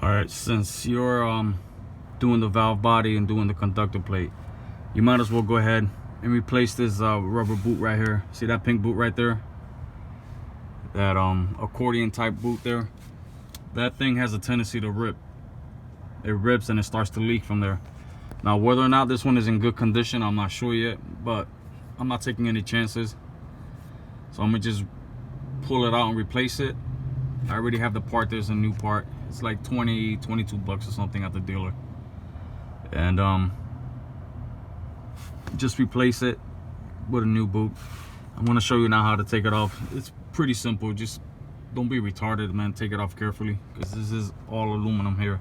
All right, since you're doing the valve body and doing the conductor plate, you might as well go ahead and replace this rubber boot right here. See that pink boot right there? That accordion type boot there. That thing has a tendency to rip. It rips and it starts to leak from there. Now, whether or not this one is in good condition, I'm not sure yet, but I'm not taking any chances. So I'm gonna just pull it out and replace it. I already have the part. There's a new part. It's like 22 bucks or something at the dealer. And just replace it with a new boot. I'm gonna show you now how to take it off. It's pretty simple. Just don't be retarded, man. Take it off carefully, because this is all aluminum here.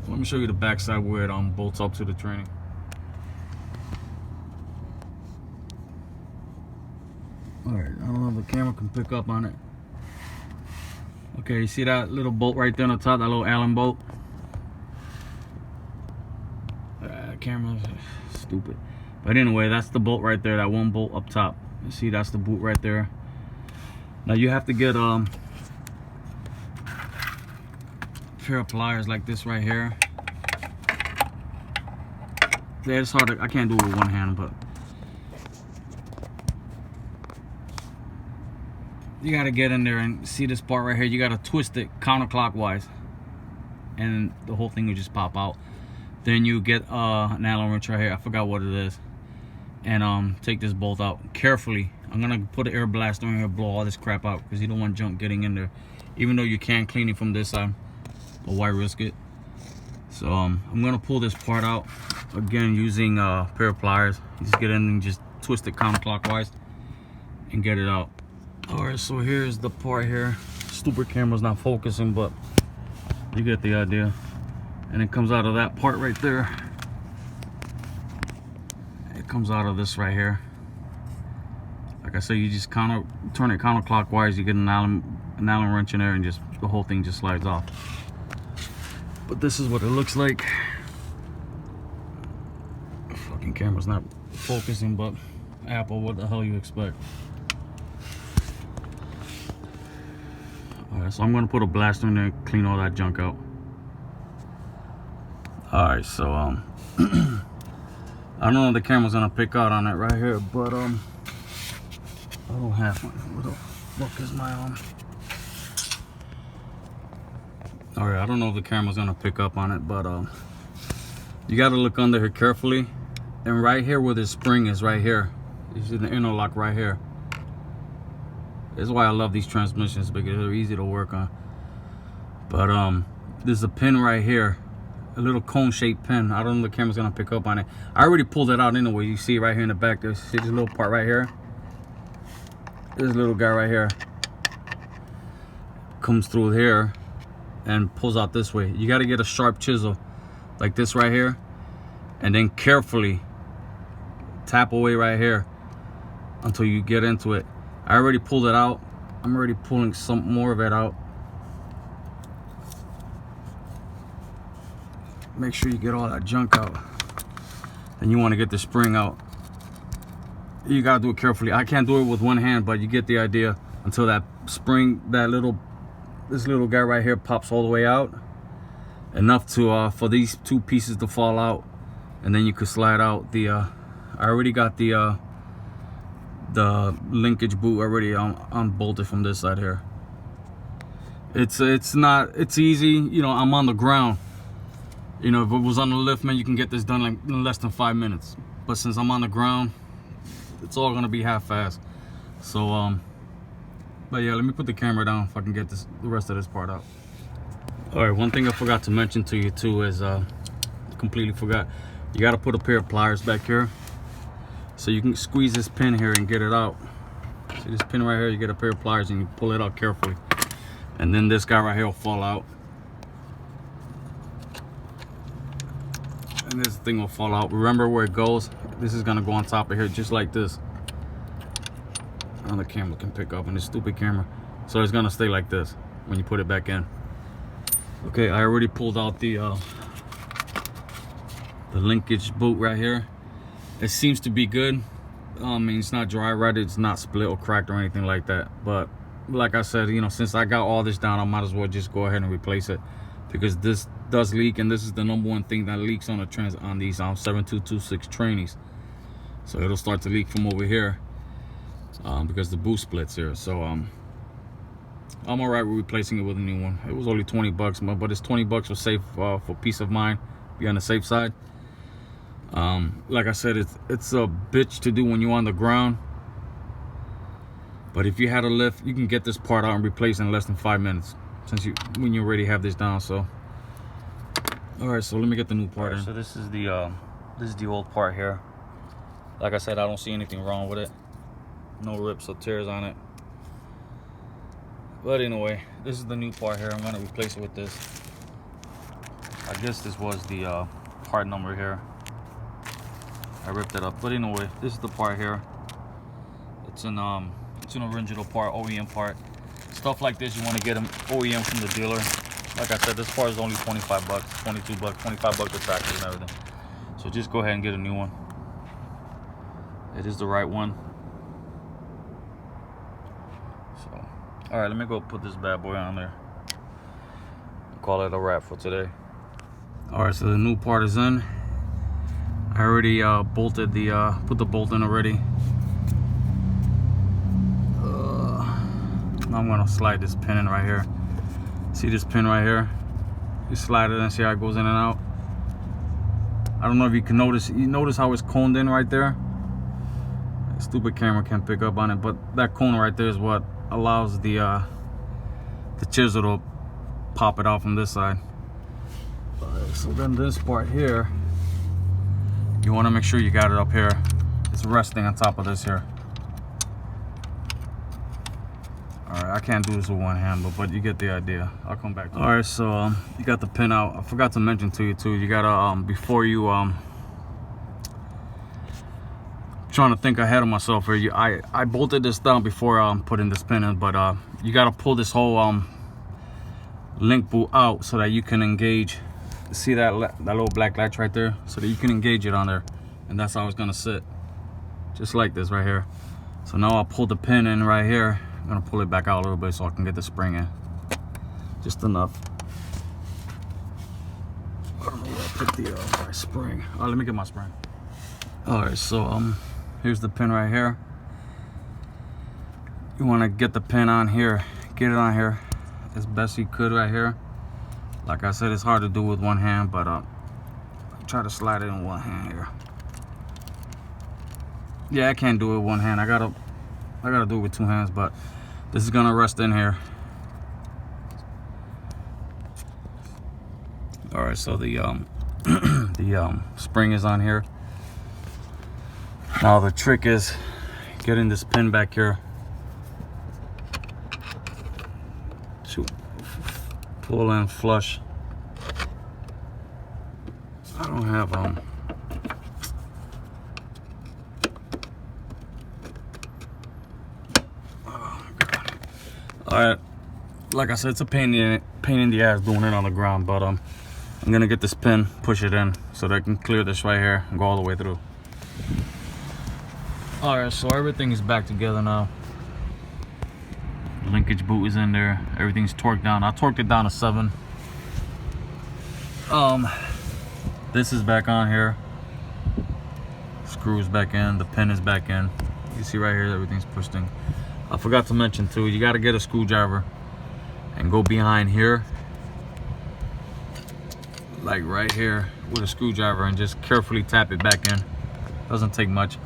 So let me show you the back side where it bolts up to the tranny. Alright, I don't know if the camera can pick up on it. Okay, you see that little bolt right there on the top, that little Allen bolt? Camera's stupid. But anyway, that's the bolt right there, that one bolt up top. You see, that's the boot right there. Now you have to get a pair of pliers like this right here. Yeah, it's hard to, I can't do it with one hand, but you gotta get in there and see this part right here. You gotta twist it counterclockwise, and the whole thing will just pop out. Then you get an Allen wrench right here. I forgot what it is, and take this bolt out carefully. I'm gonna put an air blaster in here, blow all this crap out, because you don't want junk getting in there. Even though you can clean it from this side, but why risk it? So I'm gonna pull this part out again using a pair of pliers. You just get in and just twist it counterclockwise and get it out. All right, so here's the part here. Stupid camera's not focusing, but you get the idea. And it comes out of that part right there. It comes out of this right here. Like I said, you just turn it counterclockwise. You get an Allen wrench in there, and just the whole thing just slides off. But this is what it looks like. Fucking camera's not focusing, but Apple, what the hell you expect? Alright, so I'm gonna put a blaster in there and clean all that junk out. Alright, so I don't know if the camera's gonna pick out on it right here, but I don't have one. Where the fuck is my Alright, I don't know if the camera's gonna pick up on it, but you gotta look under here carefully. And right here where this spring is, right here, you see the interlock right here. This is why I love these transmissions, because they're easy to work on. But there's a pin right here, a little cone-shaped pin. I don't know if the camera's gonna pick up on it. I already pulled it out anyway. You see right here in the back, there's this little part right here. This little guy right here comes through here and pulls out this way. You got to get a sharp chisel like this right here, and then carefully tap away right here until you get into it. I already pulled it out. I'm already pulling some more of it out. Make sure you get all that junk out. Then you want to get the spring out. You gotta do it carefully. I can't do it with one hand, but you get the idea. Until that spring, this little guy right here pops all the way out, enough to for these two pieces to fall out, and then you could slide out the I already got the linkage boot already unbolted from this side here. It's easy, you know. I'm on the ground. You know, if it was on the lift, man, you can get this done like in less than 5 minutes. But since I'm on the ground, it's all gonna be half-assed. So but yeah, let me put the camera down if I can get the rest of this part out. All right, one thing I forgot to mention to you too is completely forgot. You got to put a pair of pliers back here, so you can squeeze this pin here and get it out. See this pin right here? You get a pair of pliers and you pull it out carefully, and then this guy right here will fall out, and this thing will fall out. Remember where it goes? This is gonna go on top of here just like this. The camera can pick up on this stupid camera, so it's gonna stay like this when you put it back in. Okay, I already pulled out the linkage boot right here. It seems to be good. I mean, it's not dry right, it's not split or cracked or anything like that, but like I said, you know, since I got all this down, I might as well just go ahead and replace it. because this does leak, and this is the #1 thing that leaks on these 7226 trannies. So it'll start to leak from over here because the boot splits here. So I'm alright with replacing it with a new one. It was only 20 bucks, but it's 20 bucks for safe, for peace of mind, be on the safe side. Like I said, it's a bitch to do when you're on the ground, but if you had a lift, you can get this part out and replace it in less than 5 minutes, when you already have this down. So alright, so let me get the new part in. So this is the old part here. Like I said, I don't see anything wrong with it, no rips or tears on it. But anyway, this is the new part here. I'm gonna replace it with this. I guess this was the part number here. I ripped it up, but anyway, this is the part here. It's an original part, OEM part. Stuff like this, you want to get them OEM from the dealer. Like I said, this part is only 25 bucks, 22 bucks, 25 bucks with taxes and everything. So just go ahead and get a new one. It is the right one. So, all right, let me go put this bad boy on there. Call it a wrap for today. All right, so the new part is in. I already bolted put the bolt in already. Now I'm gonna slide this pin in right here. See this pin right here? You slide it and see how it goes in and out. I don't know if you can notice. You notice how it's coned in right there? Stupid camera can't pick up on it, but that cone right there is what allows the chisel to pop it out from this side. So then this part here, you want to make sure you got it up here. It's resting on top of this here. All right, I can't do this with one hand, but you get the idea. I'll come back to it. All right, so you got the pin out. I forgot to mention to you too, you gotta before you trying to think ahead of myself here. I bolted this down before putting this pin in, but you gotta pull this whole link boot out so that you can engage. See that little black latch right there, so that you can engage it on there, and that's how it's gonna sit, just like this right here. So now I'll pull the pin in right here. I'm gonna pull it back out a little bit so I can get the spring in, just enough. I don't know where I put the my spring. Oh, let me get my spring. All right, so here's the pin right here. You want to get the pin on here, get it on here as best you could right here. Like I said, it's hard to do with one hand, but try to slide it in one hand here. Yeah, I can't do it with one hand. I gotta do it with two hands, but this is gonna rest in here. All right, so the the spring is on here. Now the trick is getting this pin back here to pull in flush. I don't have oh God. All right, like I said, it's a pain in the ass doing it on the ground, but I'm gonna get this pin, push it in so that I can clear this right here and go all the way through. All right, so everything is back together now. Linkage boot is in there. Everything's torqued down. I torqued it down to 7. This is back on here. Screws back in. The pin is back in. You see right here, everything's pushed in. I forgot to mention too, you got to get a screwdriver and go behind here, like right here, with a screwdriver, and just carefully tap it back in. Doesn't take much.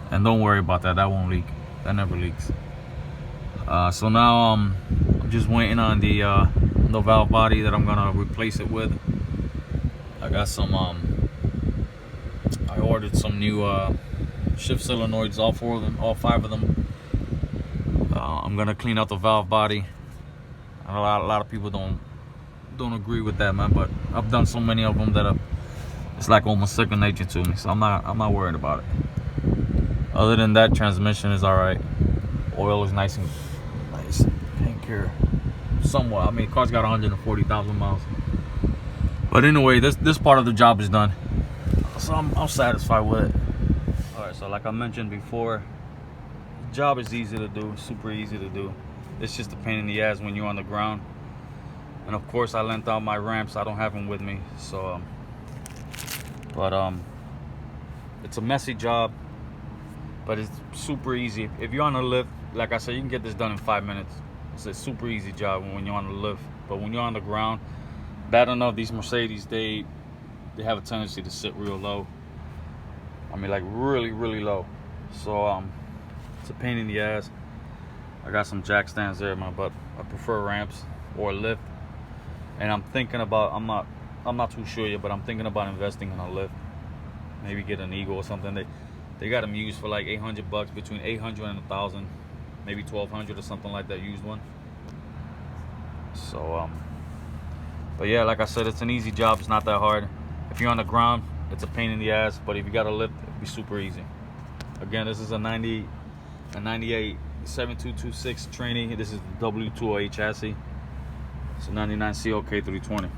And don't worry about that. That won't leak. That never leaks. So now I'm just waiting on the valve body that I'm gonna replace it with. I got some I ordered some new shift solenoids, all 5 of them. I'm gonna clean out the valve body. A lot of people don't agree with that, man, but I've done so many of them that it's like almost second nature to me, so I'm not worried about it. Other than that, transmission is all right. Oil is nice and pink here, somewhat. I mean, car's got 140,000 miles. But anyway, this part of the job is done, so I'm satisfied with it. All right, so like I mentioned before, the job is easy to do, super easy to do. It's just a pain in the ass when you're on the ground. And of course I lent out my ramps. I don't have them with me, so it's a messy job, but it's super easy. If you're on a lift, like I said, you can get this done in 5 minutes. It's a super easy job when you're on the lift. But when you're on the ground, bad enough, these Mercedes, they have a tendency to sit real low. I mean, like really low. So it's a pain in the ass. I got some jack stands there, man, but I prefer ramps or lift. And I'm thinking about, I'm not too sure yet, but I'm thinking about investing in a lift. Maybe get an Eagle or something. They got them used for like $800, between $800 and $1,000, maybe $1,200 or something like that, used one. So but yeah, like I said, it's an easy job. It's not that hard. If you're on the ground, it's a pain in the ass, but if you got a lift, it'll be super easy. Again, this is a 98 7226 tranny. This is the W208 chassis. It's a 99 CLK 320.